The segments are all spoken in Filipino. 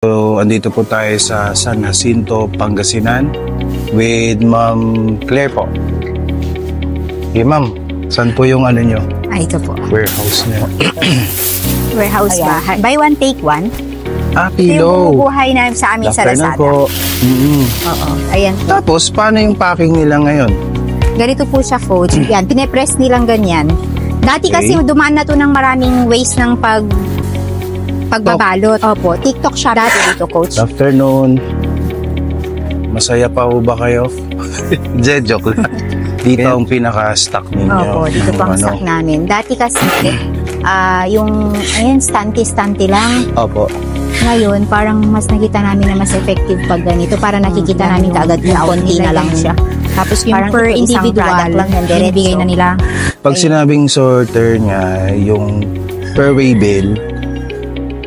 So, andito po tayo sa San Jacinto, Pangasinan with Ma'am Claire po. Okay, Ma'am, saan po yung ano nyo? Ito po. Warehouse nyo. Warehouse bahay. Buy one, take one. Kilo. Ito yung buhay na sa amin sa Lazada. Po. Oo, ayan po. Tapos, paano yung packing nila ngayon? Ganito po siya, coach. Yan, pinepress nilang ganyan. Dati kasi dumaan na to ng maraming ways ng pagbabalot. Opo, TikTok shop dati dito, coach. Good afternoon. Masaya pa ho ba kayo? Joke lang. Dito ang pinaka-stock ninyo. Opo, dito po ang stock namin. Dati kasi, yung, ayan, stunty lang. Opo. Ngayon, parang mas nakita namin na mas effective pag ganito. Para nakikita namin kaagad yung konti na lang siya. Tapos yung parang per individual lang yan, bigay na nila. Pag sinabing sorter niya, yung per way bill,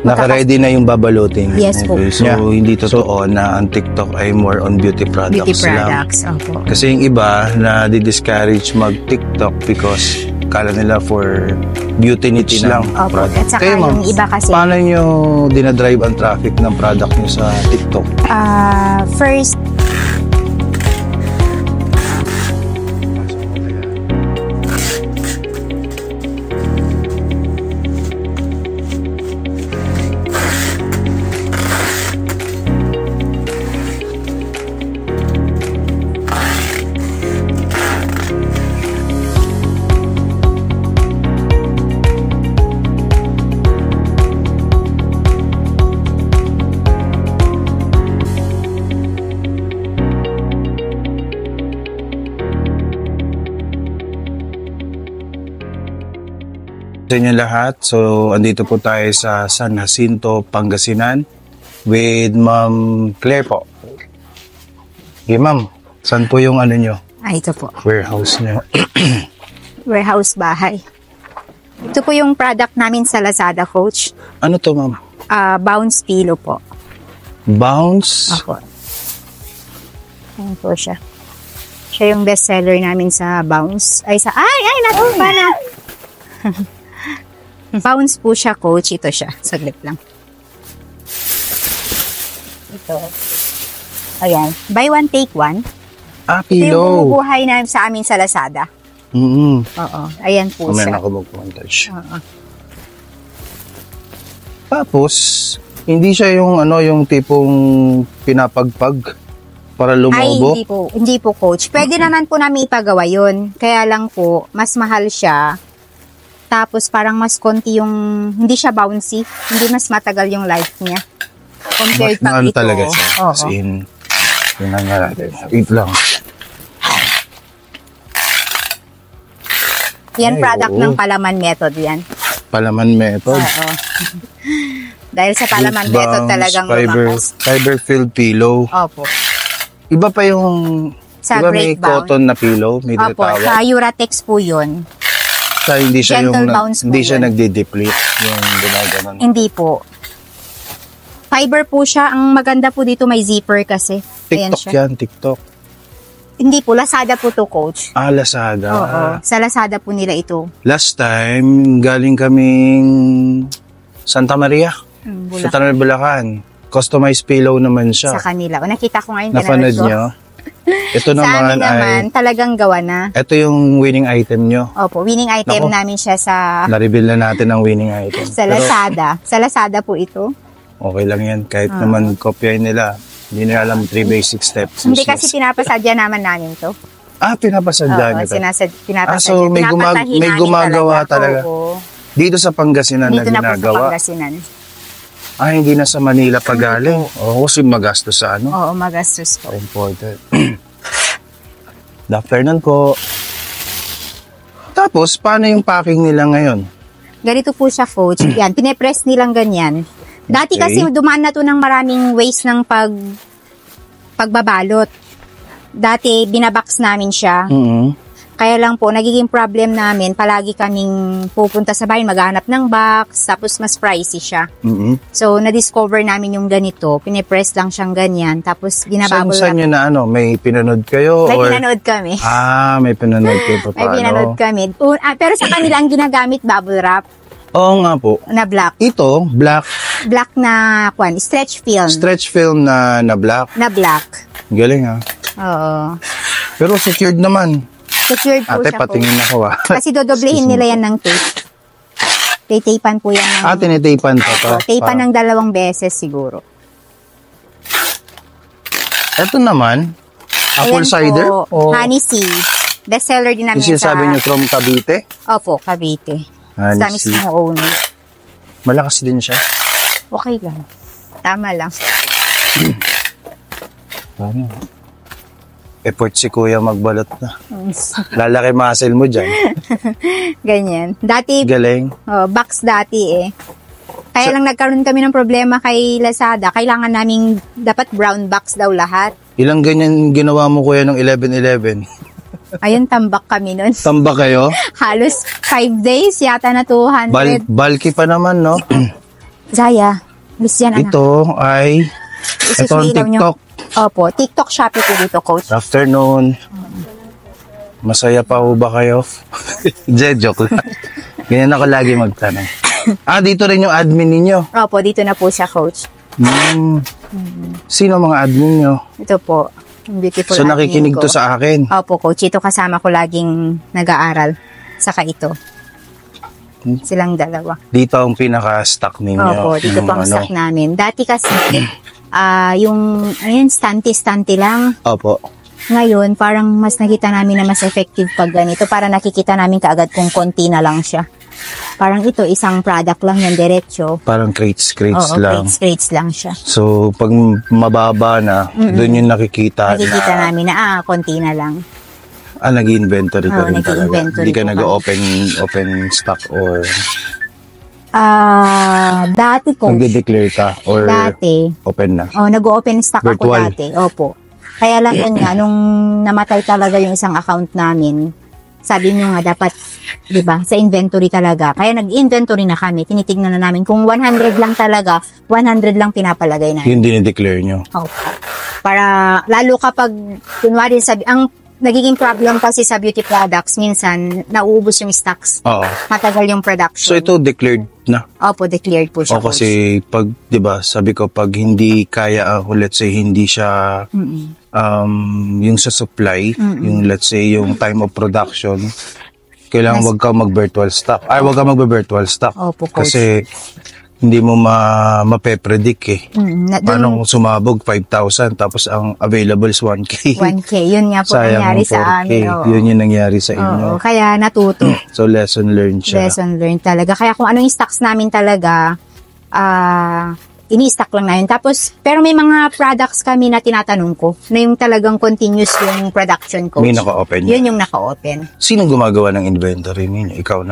naka-ready na yung babalutin. Yes po. So, hindi totoo na ang TikTok ay more on beauty products, beauty products lang. Opo. Kasi yung iba na di-discourage mag-TikTok because kala nila for beauty niche lang. Opo. At saka kayo, yung iba kasi. Paano nyo dinadrive ang traffic ng product nyo sa TikTok? First, sa inyo lahat. So, andito po tayo sa San Jacinto, Pangasinan with Ma'am Claire po. Okay, Ma'am, saan po yung ano nyo? ito po. Warehouse nyo. Warehouse bahay. Ito po yung product namin sa Lazada, coach. Ano to, Ma'am? Bounce pillow po. Bounce? Ako. Ayan po siya. Siya yung best seller namin sa Bounce. Ay, natumba na. Bounce po siya, coach. Ito siya. Saglit lang. Ito. Ayan. Buy one, take one. Ito Kilo. yung buhay na sa amin sa Lazada. Oo. Ayan po siya. Mamaya ako mag-montage. Oo. Tapos, hindi siya yung yung tipong pinapagpag para lumobo. Ay, hindi po. Hindi po, coach. Pwede naman po namin ipagawa yun. Kaya lang po, mas mahal siya. Tapos parang mas konti yung, hindi siya bouncy. Hindi mas matagal yung life niya. Compared pa ito. Talaga siya. As in, yun nga natin. Wait lang. Yan, product ng Palaman Method yan. Palaman Method? Oo. Dahil sa Palaman Method talagang lumakas. Fiber-filled pillow. Opo. Iba pa yung, Sa iba may cotton na pillow? May Opo, tinatawag? sa Uratex po yun. Sa hindi siya Gentle yung bounce hindi po siya yun. nagde-deplete yung ginaganon. Hindi po. Fiber po siya. Ang maganda po dito may zipper kasi. Ayan TikTok siya. yan, TikTok. Hindi po, Lazada po to, coach. Lazada. Oo, sa Lazada po nila ito. Last time, galing kaming Santa Maria. Sa Tanay, Bulacan. Customized pillow naman siya. Sa kanila. O, nakita ko ngayon. Napanood nyo? Ito Sa amin naman, talagang gawa na. Ito yung winning item nyo. Opo, winning item namin siya sa Na-reveal na natin ang winning item. sa Lazada. Sa Lazada po ito. Okay lang yan. Kahit naman kopyahin nila. Hindi nila alam 3 basic steps. Hindi kasi pinapasadya namin to. Pinapasadya nyo. Pinapasadya. So may gumagawa talaga. Oo. Dito sa Pangasinan Dito na na po sa ginagawa. Pangasinan. Hindi na sa Manila pa galing. Kasi magastos sa ano. Oo, magastos po. Important. Good afternoon po. Tapos, paano yung packing nila ngayon? Ganito po siya, coach. Yan, pinepress nilang ganyan. Dati kasi dumaan na to ng maraming ways ng pagbabalot. Dati, binabox namin siya. Kaya lang po, nagiging problem namin, palagi kaming pupunta sa bahay, maghanap ng box, tapos mas pricey siya. So, na-discover namin yung ganito, pinipress lang siyang ganyan, tapos ginabubble Saan nyo na may pinanood kayo? May pinanood kami. May pinanood kayo pa paano? May pinanood kami. Pero sa kanila ang ginagamit, bubble wrap. Oo nga po. na black. Ito, black. Black na stretch film. Stretch film na black. Na black. Galing ha. Oo. Pero secured naman. Secured po Ate, siya, patingin coach. ako ha. Kasi dodoblehin nila yan ng tape. Titapan po yan ng... Tinitapan pa to. Tapan ng 2 beses siguro. Ito naman, apple Ayan cider. Po, Honey Sea. Best seller din namin Yung sinasabi niyo from Cavite. Opo, Cavite. Honey Sa Sea. mismo owner. Malakas din siya. Okay lang. Tama lang. Ano? Effort si kuya magbalot na. Lalaki muscle mo dyan. Ganyan. Dati, Galing. box dati eh. Kaya lang nagkaroon kami ng problema kay Lazada. Kailangan naming dapat brown box daw lahat. Ilang ganyan ginawa mo kuya ng 11-11? Ayun, tambak kami nun. Tamba kayo? Halos 5 days yata na 200. Bulky pa naman, no? Zaya, Lucian, anak. Ito ay... Ito ang Isusulilaw nyo. TikTok. Opo, TikTok Shopee po dito, coach. Afternoon. Masaya pa ho ba kayo? Joke lang. Ganyan ako lagi magtanong. Dito rin yung admin ninyo. Opo, dito na po siya, coach. Sino mga admin nyo? Ito po, yung beautiful So admin nakikinig ko. to sa akin. Opo, coach. Ito kasama ko laging nag-aaral. Saka ito. Silang dalawa. Dito ang pinaka-stock ninyo. Opo, dito Yung po ang stock namin. Dati kasi, yung, stanti-stanti lang. Opo. Ngayon, parang mas nakita namin na mas effective pag ganito. Para nakikita namin kaagad kung konti na lang siya. Parang ito, isang product lang yan, diretso. Parang crates Oo, lang. crates lang siya. So, pag mababa na, doon yung nakikita Nakikita na, namin na, konti na lang. nag-inventory ka Oo, rin talaga. nag-inventory Hindi ka po nag-open stock or Dati po, nagde-declare ka or dati, open na. nag-open stock ako Virtual. dati. Opo. Kaya lang yun nga, nung namatay talaga yung isang account namin, sabi nyo nga dapat, di ba, sa inventory talaga. Kaya nag-inventory na kami, tinitignan na namin. Kung 100 lang talaga, 100 lang pinapalagay na. Yung dinideclare nyo. Opo. Para, lalo kapag, kunwari, ang nagiging problem kasi sa beauty products, minsan, nauubos yung stocks. Oo. Matagal yung production. So, ito declared na. Opo, declared po siya. O kasi pag, di ba, sabi ko, pag hindi kaya ako, let's say, hindi siya, yung sa supply, yung let's say, yung time of production, kailangan wag ka mag-virtual stock. Ay, wag ka mag-virtual stock. Opo, coach. Kasi, hindi mo mape-predict eh. Paano kung sumabog 5,000 tapos ang available is 1K? 1K, yun nga po Sayang nangyari ang sa 4K. amin. Oo. Yun yung nangyari sa inyo. Oo, kaya natuto. So, lesson learned siya. Lesson learned talaga. Kaya kung ano yung stocks namin talaga, ini-stock lang namin. Tapos, pero may mga products kami na tinatanong ko, na yung talagang continuous yung production coach. May naka-open Yun yung naka-open. Sinong gumagawa ng inventory ninyo? Ikaw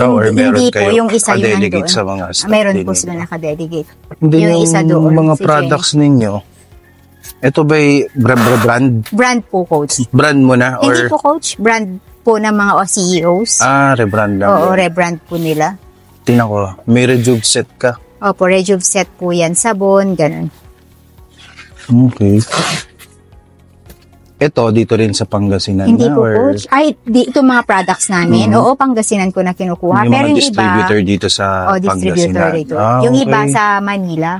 or meron Hindi po, kayo yung isa yung delegate nandoon. sa mga stock Meron din po ninyo? sila nakadelegate. Hindi yung isa doon, mga si products ninyo. Ito ba'y brand? Brand po, coach. Brand mo na? Hindi Or, po, coach. Brand po ng mga CEOs. rebrand lang. Oo, rebrand po nila. Tingnan ko, may rejuve set ka. Opo, Rejuve set po yan. Sabon, ganun. Okay. Ito, dito rin sa Pangasinan Hindi na? po, Or coach. Ay, ito mga products namin. Oo, Pangasinan ko na kinukuha. yung Pero mga yung distributor iba, dito sa distributor Pangasinan? dito. Yung okay. iba sa Manila.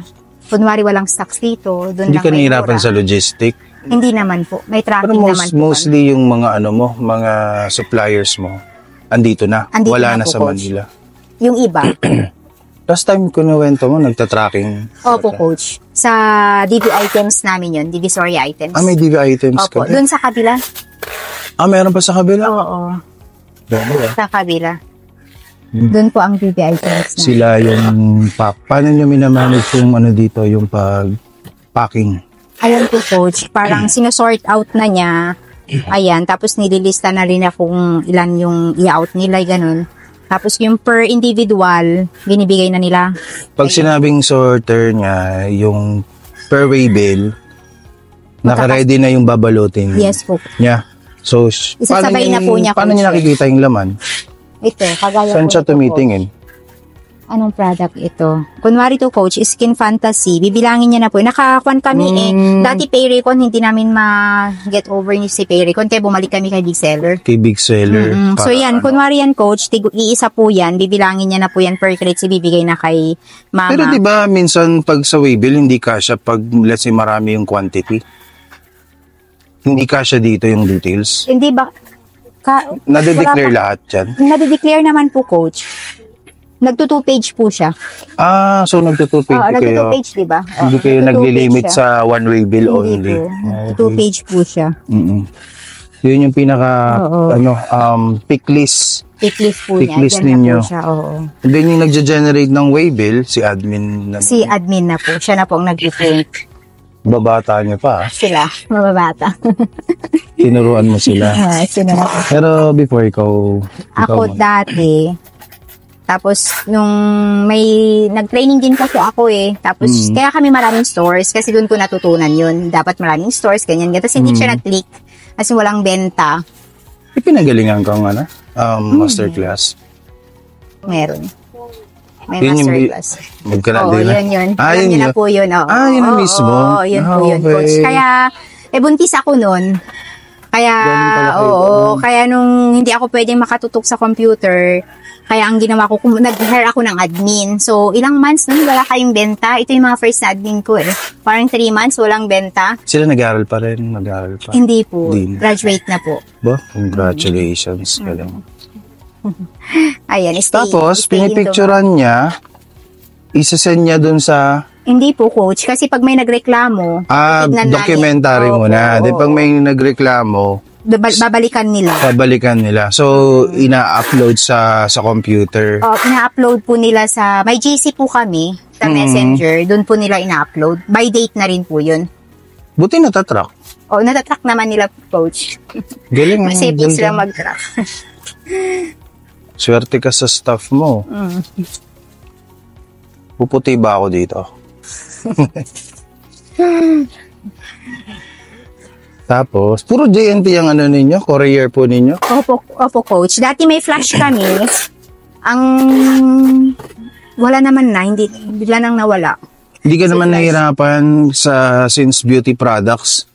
Kunwari walang stocks dito, doon Hindi lang ka may nahihirapan mura. sa logistic? Hindi naman po. May Pero tracking naman po. mostly yung mga mga suppliers mo, andito na. Andito Wala na na po, sa coach. Manila. Yung iba. Last time kinuwento mo, nagta-tracking. Opo, coach. Sa DV items namin yun. Divisory items. May DV items Opo, ka. doon sa kabila. Meron pa sa kabila? Oo, Dami, sa kabila. Doon po ang DV items na. Sila yung paano nyo minamanage yung dito, yung pag-packing? Ayan po, coach. Parang sinusort out na niya. Ayan. Tapos nililista na rin na kung ilan yung i-out nila, ganun. Tapos yung per individual, binibigay na nila. Pag sinabing sorter niya, yung per way bill, naka-ready na yung babalutin Yes po. niya. So, Isasabay na po niya, paano coach. niya nakikita yung laman? Ito, kagaya Saan po siya nito, tumitingin? Anong product ito? Kunwari to coach, Skin Fantasy. Bibilangin niya na po. Nakakuan kami Dati Pericon, hindi namin ma-get over ni si Pericon. Kaya bumalik kami kay Big Seller. Kay Big Seller. So yan, kunwari yan coach, iisa po yan. Bibilangin niya na po yan per crate. Ibibigay na kay mama. Pero di ba minsan pag sa waybill, hindi kasya pag let's say marami yung quantity? Hindi kasya dito yung details? Hindi ba? Nade-declare lahat yan? Nade-declare naman po coach. Nagto-2-page po siya. So nagto-2-page kayo. Nagto-2-page, di ba? Hindi kayo naglilimit sa one-way bill Hindi only. po. 2-page po siya. Yun yung pinaka, pick list. Pick list po Pick niya. list Diyan na ninyo. po siya, oo. And then yung nagja-generate ng waybill, si admin na. Si admin na po. Siya na po ang nag-print. Babata niyo pa. Sila, mababata. Tinuruan mo sila. Sino na po. Pero before ikaw Ako dati, tapos nung may nag-training din kasi ako tapos kaya kami maraming stores kasi doon ko natutunan yun. Dapat maraming stores, ganyan. Tapos hindi siya nag-click kasi walang benta. Ipinagalingan kang masterclass. Meron. May Yun yung masterclass. Magkalandi na. Yun. Yun Yun na yun. po yun. Yun na mismo. Yun po yun, Okay. coach. Kaya, buntis ako nun. Kaya, Ganun pala kayo. kaya nung hindi ako pwedeng makatutok sa computer, kaya ang ginawa ko, nag-hire ako ng admin. So, ilang months nun, wala kayong benta. Ito yung mga first na admin ko Parang 3 months, walang benta. Sila nag-aaral pa rin? Nag-aaral pa? Hindi po. Hindi. Graduate na po. Ba? Congratulations. Galing. Ayan, Tapos, stay pinipicturan niya, isasend niya dun sa Hindi po, coach. Kasi pag may nagreklamo, titignan documentary namin. mo na. Then pag Oo. may nagreklamo, babalikan nila. babalikan nila. So, ina-upload sa computer. Ina-upload po nila sa, may GC po kami, sa Messenger. Doon po nila ina-upload. By date na rin po yun. Buti natatrack. Natatrack naman nila, coach. Galing. Masipin galing. sila mag-track. Swerte ka sa staff mo. Puputi ba ako dito? Tapos, puro JNT ang ninyo? Courier po ninyo? Opo, coach. Dati may flash kami. Wala naman na. Hindi, bigla nang nawala. Hindi ka naman nahihirapan since beauty products.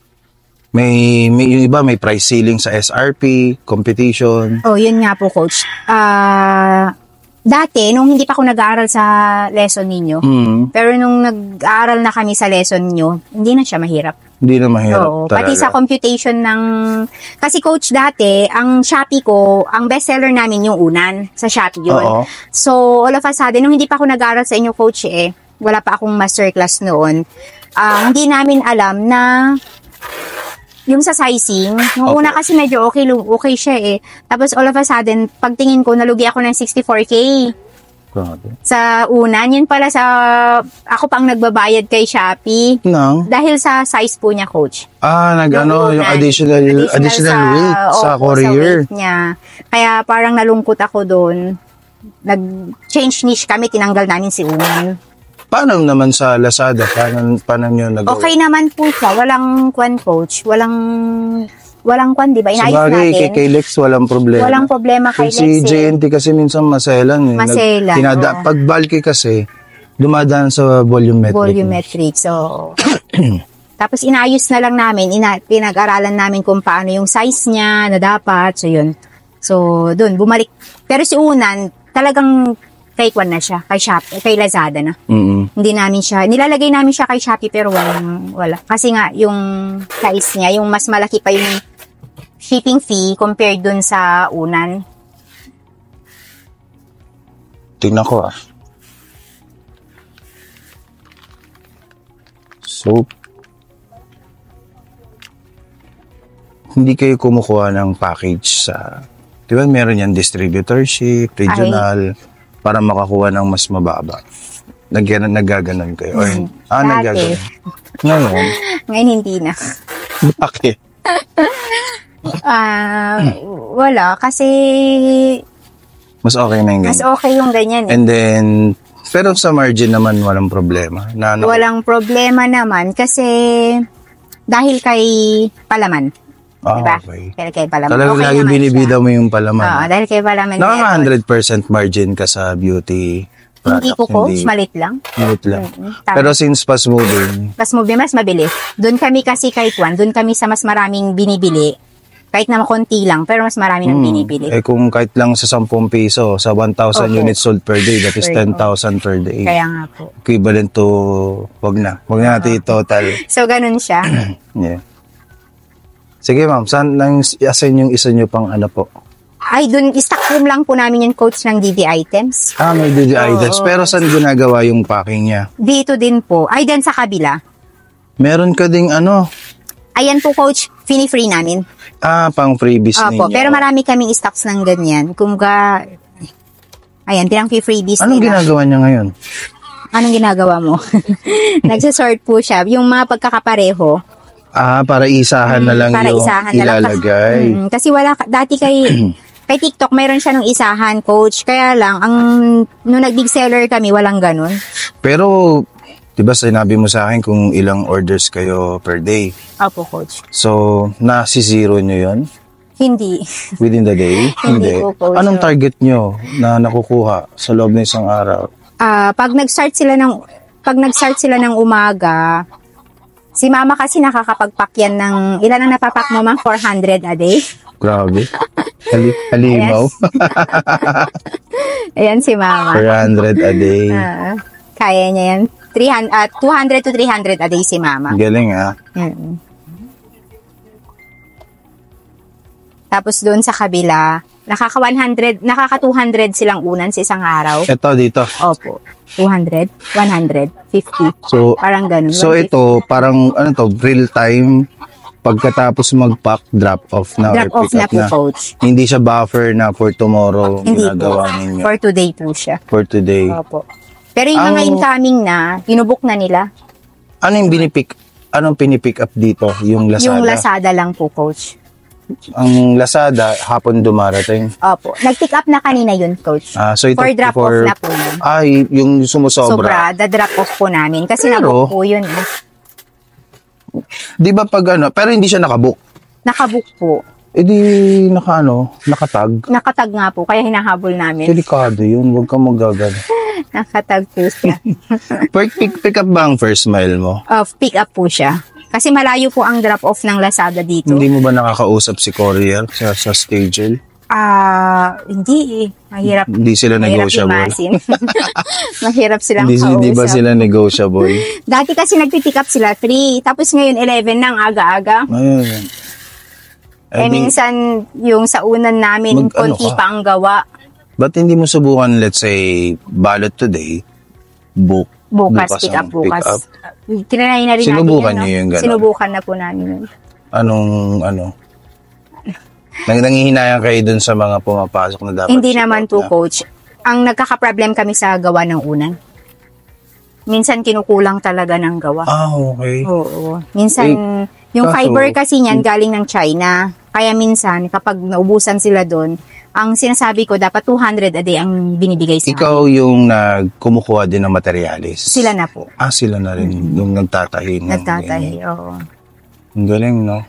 Yung iba may price ceiling sa SRP, competition. Yun nga po, coach. Dati, nung hindi pa ako nag-aaral sa lesson ninyo, pero nung nag-aaral na kami sa lesson nyo, hindi na siya mahirap. Hindi na mahirap talaga. Pati sa computation ng... Kasi coach dati, ang Shopee ko, ang bestseller namin yung unan. Sa Shopee yun. Oo. So, all of a sudden, nung hindi pa ako nag-aaral sa inyo, coach wala pa akong masterclass noon, hindi namin alam na yung sa sizing, nung una kasi medyo okay siya Tapos all of a sudden, pagtingin ko, nalugi ako ng 64K. Grabe. Sa unan, yun pala ako pang nagbabayad kay Shopee. Dahil sa size po niya, coach. Yung additional weight sa courier. Sa weight niya. Kaya parang nalungkot ako doon. Nag-change niche kami, tinanggal namin si unan. Paano naman sa Lazada? Paano nyo nagawa? Okay naman po siya. Walang kwan, coach. Walang kwan, di ba? Inayos Sabagay, natin. kay Lex walang problema. Walang problema kay Lex. Si JNT kasi minsan maselan. Maselan, oo. Pag bulky kasi, dumadaan sa volumetric. Volumetric, so... Tapos inayos na lang namin, pinag-aralan namin kung paano yung size niya na dapat. So, yun. So, dun, bumalik. Pero si Unan, talagang kay Kwan na siya, kay Shopee, kay Lazada na. Hindi namin siya, nilalagay namin siya kay Shopee pero wala. Kasi nga, yung size niya, yung mas malaki pa yung shipping fee compared dun sa Unan. Tingnan ko So, hindi kayo kumukuha ng package sa, di ba meron yan distributorship, regional, para makakuha ng mas mababa. Naggaganon kayo. Naggaganon. Ngayon hindi na. Bakit? Wala, kasi mas okay na yung ganyan. mas okay yung ganyan And then, pero sa margin naman walang problema. Walang problema naman kasi dahil kay Palaman. Diba? Okay. Dahil kay Palaman. Talagang lagi naman binibida siya. mo yung palaman. Dahil kay Palaman. Nakaka 100% margin ka sa beauty Hindi po, coach. Malit lang. Malit lang. Tama. Pero since fast moving, Mas mabilis. Doon kami kasi kahit doon kami sa mas maraming binibili. Kahit na konti lang, pero mas marami nang binibili. kung kahit lang sa 10 piso, sa 1,000 units sold per day, that is 10,000 per day. Kaya nga po. Equivalent to, wag na natin i-total. So, ganun siya. Yeah. Sige ma'am, saan nang i-assign yung isa nyo pang ano po? Ay, doon, stock room lang po namin yung coach ng DD items. May DD items. Pero saan ginagawa yung packing niya? Dito din po. Ay, din sa kabila. Meron ka ding Ayan po, coach. Fini-free namin. Pang freebies ninyo. Pero marami kaming stocks ng ganyan. Kumbaga, ayan, pinang-freebies Anong nila. ginagawa niya ngayon? Anong ginagawa mo? Nagsasort po siya. Yung mga pagkakapareho. Para isahan na lang para yung isahan na lang. ilalagay. Kasi wala, dati kay TikTok, mayroon siya ng isahan, coach. Kaya lang, nung nag-big seller kami, walang ganun. Pero, diba sinabi mo sa akin kung ilang orders kayo per day? Opo, coach. So, nasi-zero nyo yun? Hindi. Within the day? Hindi po, coach. Anong target nyo na nakukuha sa loob ng isang araw? Pag nag-start sila ng umaga, si mama kasi nakakapagpakyan ng, ilan ang napapak mo, ma'am? 400 a day? Grabe. Halimaw. Ayan si mama. 400 a day. Kaya niya yan. 200 to 300 a day si mama. Galing Tapos doon sa kabila, nakaka 200 silang unan sa isang araw. Ito dito. Opo. 200, 100, 50. So, parang ganun. So ito, parang real time pagkatapos mag-pack, drop off na Drop or off pick na up po, na. coach. Hindi siya buffer na for tomorrow Hindi ginagawa po. ninyo. For today po siya. For today. Opo. Pero yung mga incoming na, pinubook na nila. Anong pinipick up dito? Yung Lazada? Yung Lazada lang po, coach. Ang Lazada, hapon dumarating. Opo. Nag-pick up na kanina yun, coach. So ito for drop off na po yun. Yung sumusobra. Da-drop off po namin. Kasi Pero, nabook po yun. Di ba pag pero hindi siya nakabook? Nakabook po. Di nakatag. Nakatag nga po, kaya hinahabol namin. Delikado yun, huwag kang magagano. Nakatag po siya. pick up ba ang first mile mo? Pick up po siya. Kasi malayo po ang drop off ng Lazada dito. Hindi mo ba nakakausap si courier sa schedule? Hindi eh. Mahirap. Hindi sila negotiable. Mahirap silang Hindi ba kausap. sila negotiable? Dati kasi nagpipick up sila 3. Tapos ngayon 11 nang aga-aga. Ayun. Minsan yung sa unan namin, konti pa ang gawa. Ba't hindi mo subukan, let's say, balot today, Bukas, pick up bukas. Tinanay na rin Sinubukan natin niyo yung gano'n? Sinubukan na po namin yun. Nangihinayang kayo dun sa mga pumapasok na dapat? Hindi naman po, coach. Ang nagkaka-problem kami sa gawa ng unan. Minsan kinukulang talaga ng gawa. Okay. Oo. Minsan, yung fiber kasi niyan galing ng China. Kaya minsan, kapag naubusan sila doon, ang sinasabi ko, dapat 200 a day ang binibigay sa Ikaw yung kumukuha din ng materialis? Sila na po. Sila na rin yung nagtatahi. Oo. Ang galing, no?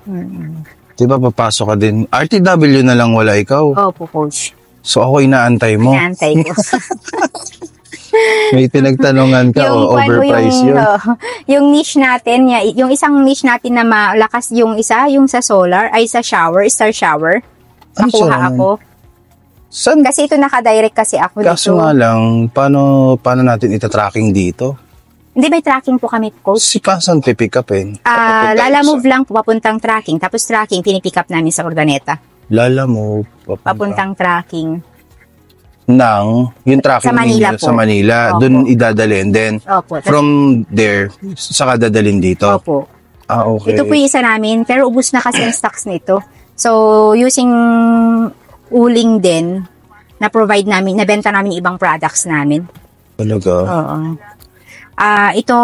Diba papasok ka din? RTW na lang wala ikaw? Opo, coach. So ako inaantay mo? Inaantay ko. May pinagtanungan ka o overpriced yun? Yung niche natin, yung isang niche natin na malakas yung isa, yung sa solar, ay sa shower, star shower. Nakuha ako. Saan? Kasi ito naka-direct kasi ako dito. Kaso nga lang, paano natin ita-tracking dito? Hindi, may tracking po kami, coach. Saan pipick upin? Lalamove lang po papuntang tracking. Tapos tracking, pinipick up namin sa Urdaneta. Lalamove? Papuntang tracking. Yung tracking Sa Manila ninyo po. sa Manila. Doon idadalhin. Then, Opo. from there, saka dadalhin dito? Opo. Okay. Ito po yung isa namin, pero ubus na kasi ang stocks nito. So, using uling din, na-provide namin, nabenta namin ibang products namin. Talaga? Oo. Ito,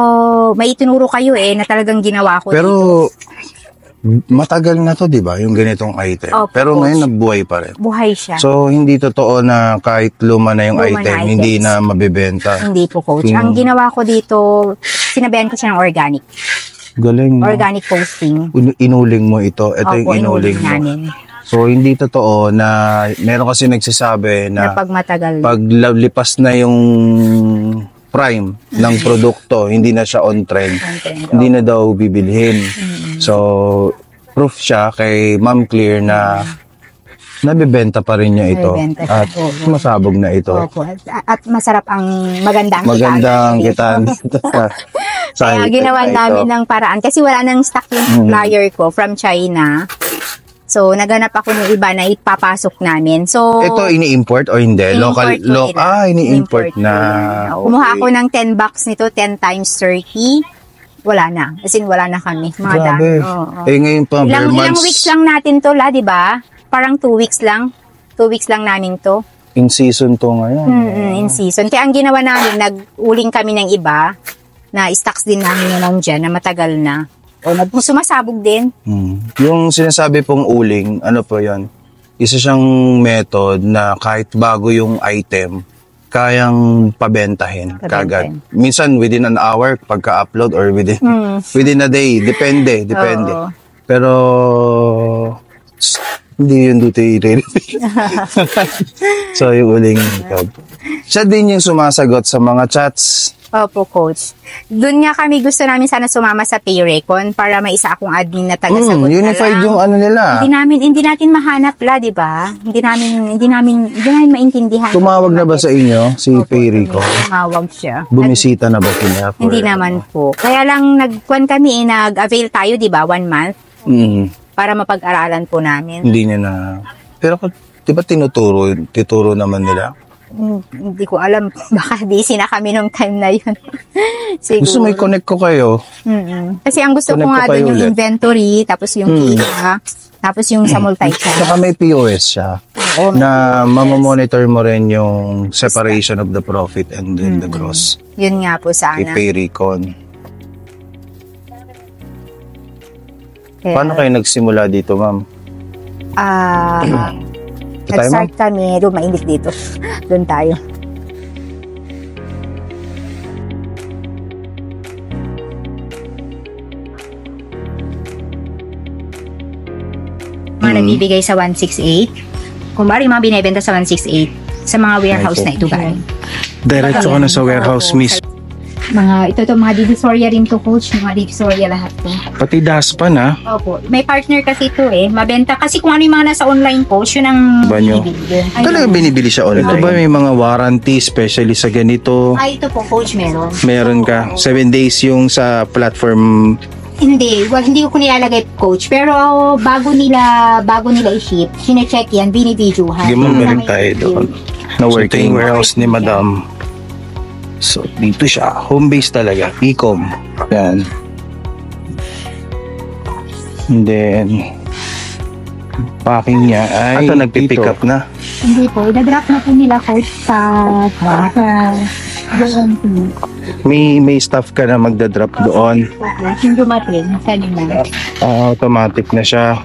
may itinuro kayo na talagang ginawa ko pero, dito. matagal na to, di ba? Yung ganitong item. Opo, pero ngayon, nabuhay pa rin. Buhay siya. So, hindi totoo na kahit luma na yung Luma na item, items. hindi na mabibenta. Hindi po, coach. Ang ginawa ko dito, sinabihan ko siya ng organic. Galing, no? Organic posting. Inuling mo ito. Ito yung Opo, inuling mo. namin. So, hindi totoo na meron kasi nagsasabi Na na pag matagal. pag lipas na yung prime ng produkto, hindi na siya on trend, hindi na daw bibilhin. So, proof siya kay Ma'am Claire na nabibenta pa rin niya ito Nabibenta siya, at oo. masabog na ito. Opo. At masarap ang magandang Magandang kitaan. kita. Kaya ginawa namin ng paraan. Kasi wala nang stock yung supplier ko from China. So, naganap ako ng iba na ipapasok namin. So, Ito ini-import o hindi? ini-import ko nila. Ini-import na. Kumuha ako ng 10 box nito, 10 times 30. Wala na. As in, wala na kami. Mga Grabe. dami. Oo. Eh ngayon pa, bare Ilang months weeks lang natin to, di ba? Parang 2 weeks lang. 2 weeks lang namin to. in season to ngayon. In season. Kaya ang ginawa namin, nag-uling kami ng iba na stocks din namin yun dyan na matagal na. O sumasabog din. Yung sinasabi pong uling, ano po yan? Isa siyang method na kahit bago yung item, kayang pabentahin kagad. Minsan within an hour pagka-upload or within a day, depende. Oo. Pero hindi yun dito i-repeat. So yung uling method. Siya din yung sumasagot sa mga chats. Opo, coach. Doon nga kami gusto namin sana sumama sa Payrecon para may isa akong admin na taga-sagot na Unified lang. yung ano nila. Hindi natin mahanap di ba? Hindi namin maintindihan. Tumawag na ba sa inyo si Payrecon? Tumawag siya. Bumisita na ba sila? Hindi naman po. Kaya lang nag-avail tayo, di ba? 1 month para mapag-aralan po namin. Hindi niya na. Pero di ba tituro naman nila? Hindi ko alam. Baka busy na kami nung time na yun. Siguro. Gusto may connect ko kayo. Kasi ang gusto ko Connect nga ko kayo doon yung ulit. inventory, tapos yung kita, tapos yung sa multi-channel. Saka may POS siya. Na mamamonitor mo rin yung separation of the profit and then the gross. Yun nga po Kay sana. Payrecon. Kaya, Paano kayo nagsimula dito, ma'am? tayo, nag-start kami, doon mainit dito. Doon tayo. Mga nabibigay sa 168. Kung bari mga binibenta sa 168 sa mga warehouse na ito galing. Diretso ka na sa warehouse mismo. Ito mga divisoria rin to, coach. Mga divisoria lahat to. Pati daspan, ha? Opo. May partner kasi ito mabenta. Kasi kung ano yung mga nasa online, coach, yun ang Banyo. binibili. Talaga binibili siya online? Ito ba may mga warranty, especially sa ganito? Ito po, coach, meron. Meron ka? 7 days yung sa platform. Hindi ko nilalagay, coach. Pero bago nila i-ship, sine-check yan, binibidyohan. Sige mo, meron tayo doon. Na working warehouse ni Madam. So, dito siya. Home base talaga. E-com. Yan. And then, packing niya ay nagpipick up na. Hindi po, idadrop na po nila, coach, sa doon. May staff ka na magdadrop doon. Yung dumating, saan na. Automatic na siya.